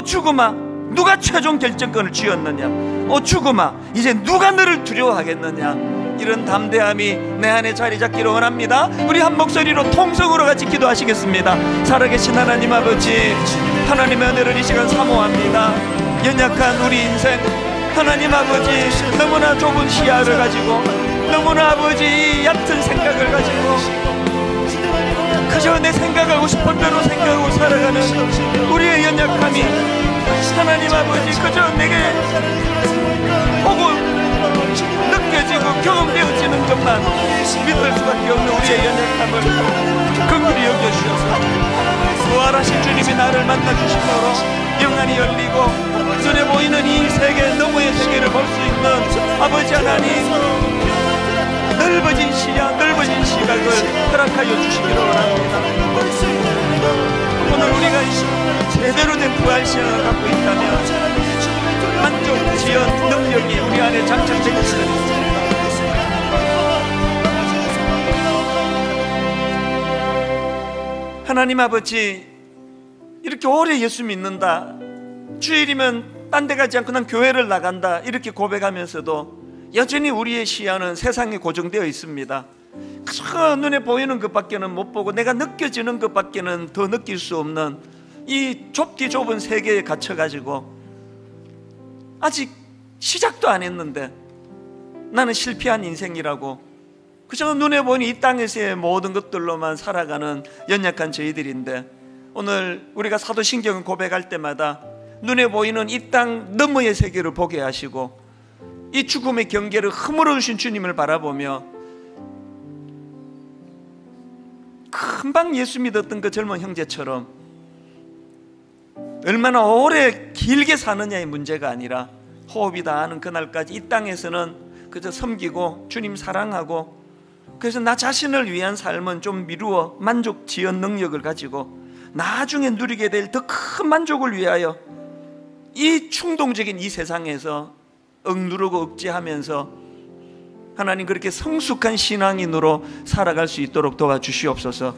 죽음아, 누가 최종 결정권을 쥐었느냐? 죽음아, 이제 누가 너를 두려워하겠느냐? 이런 담대함이 내 안에 자리 잡기를 원합니다. 우리 한 목소리로 통성으로 같이 기도하시겠습니다. 살아계신 하나님 아버지, 하나님의 은혜를 이 시간 사모합니다. 연약한 우리 인생, 하나님 아버지, 너무나 좁은 시야를 가지고 너무나 아버지 얕은 생각을 가지고 그저 내 생각하고 싶은 대로 생각하고 살아가는 우리의 연약함이 하나님 아버지 그저 내게 보고 느껴지고 경험되어지는 것만 믿을 수밖에 없는 우리의 연약함을 긍휼히 여겨주셔서 부활하신 주님이 나를 만나주심으로 영안이 열리고 눈에 보이는 이 세계 너머의 세계를 볼 수 있는 아버지 하나님, 넓어진 시야, 넓어진 시각을 허락하여 주시기를 원합니다. 오늘 우리가 제대로 된 부활신앙을 갖고 있다면 만족, 지연, 능력이 우리 안에 장착되어 있습니다. 하나님 아버지, 이렇게 오래 예수 믿는다, 주일이면 딴 데 가지 않고 난 교회를 나간다 이렇게 고백하면서도 여전히 우리의 시야는 세상에 고정되어 있습니다. 그저 눈에 보이는 것밖에는 못 보고 내가 느껴지는 것밖에는 더 느낄 수 없는 이 좁기 좁은 세계에 갇혀가지고 아직 시작도 안 했는데 나는 실패한 인생이라고 그저 눈에 보이는 이 땅에서의 모든 것들로만 살아가는 연약한 저희들인데, 오늘 우리가 사도신경을 고백할 때마다 눈에 보이는 이 땅 너머의 세계를 보게 하시고 이 죽음의 경계를 허물어 주신 주님을 바라보며 금방 예수 믿었던 그 젊은 형제처럼 얼마나 오래 길게 사느냐의 문제가 아니라 호흡이 다하는 그날까지 이 땅에서는 그저 섬기고 주님 사랑하고, 그래서 나 자신을 위한 삶은 좀 미루어 만족 지연 능력을 가지고 나중에 누리게 될 더 큰 만족을 위하여 이 충동적인 이 세상에서 억누르고 억제하면서 하나님 그렇게 성숙한 신앙인으로 살아갈 수 있도록 도와주시옵소서.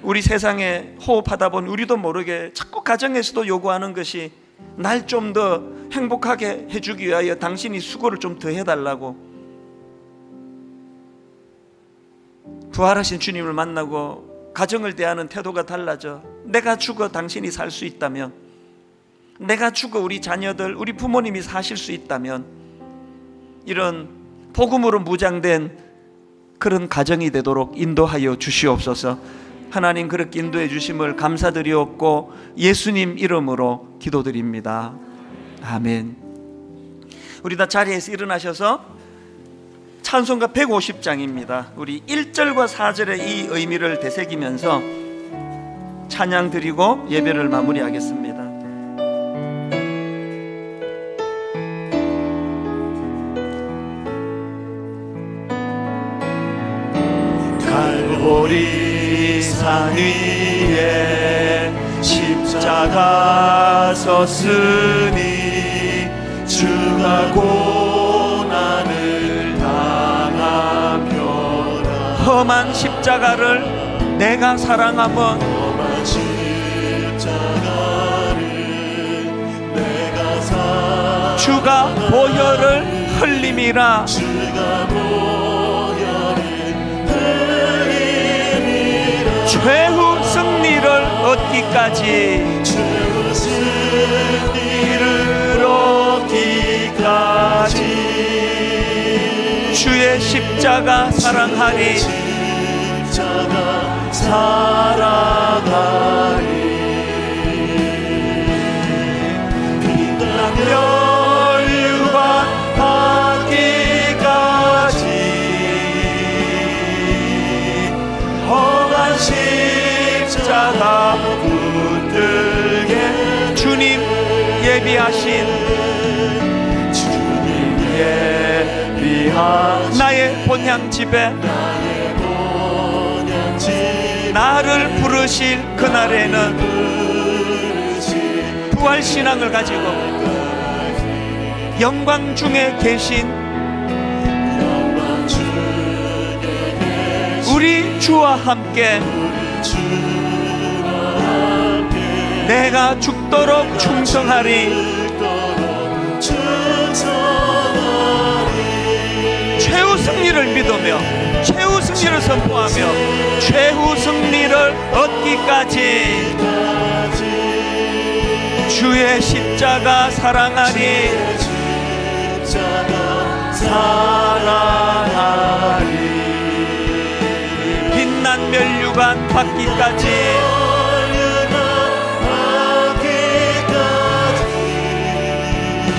우리 세상에 호흡하다 보니 우리도 모르게 자꾸 가정에서도 요구하는 것이 날 좀 더 행복하게 해주기 위하여 당신이 수고를 좀 더 해달라고. 부활하신 주님을 만나고 가정을 대하는 태도가 달라져 내가 죽어 당신이 살 수 있다면, 내가 죽어 우리 자녀들, 우리 부모님이 사실 수 있다면, 이런 복음으로 무장된 그런 가정이 되도록 인도하여 주시옵소서. 하나님 그렇게 인도해 주심을 감사드리옵고 예수님 이름으로 기도드립니다. 아멘. 우리 다 자리에서 일어나셔서 찬송가 150장입니다. 우리 1절과 4절의 이 의미를 되새기면서 찬양 드리고 예배를 마무리하겠습니다. 갈보리 산 위에 십자가 섰으니 주가 고난을 당하며라. 험한 십자가를 내가 사랑하면 험한 십자가를 내가 사랑하면 주가 보혈을 흘림이라. 주가 보혈을 흘림이라. 최후 승리를 얻기까지, 최후 승리를 얻기까지 주의 십자가 사랑하리. 십자가 사랑하리. 빛난 멸류관 받기까지 험한 십자가 붙들게 주님 예비하신 주님 예비하신 나의 본향 집에 나의 본향집 나를 부르실 그날에는 부활신앙을 가지고 영광 중에 계신 영광 중에 계신 우리 주와 함께 주와 함께 내가 죽도록 충성하리. 죽도록 충성하리. 최후 승리를 믿으며 최후 승리를 선포하며 최후 승리를 얻기까지 주의 십자가 사랑하리. 십자가 사랑하리. 빛난 멸류관 받기까지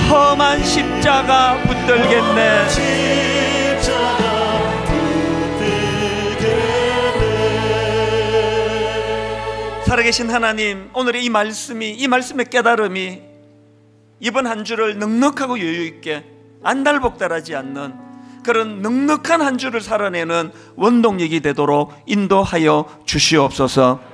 험한 십자가 붙들겠네. 십자가 붙들겠네. 살아계신 하나님, 오늘의 이 말씀의 깨달음이 이번 한 주를 넉넉하고 여유있게 안달복달하지 않는 그런 넉넉한 한 주를 살아내는 원동력이 되도록 인도하여 주시옵소서.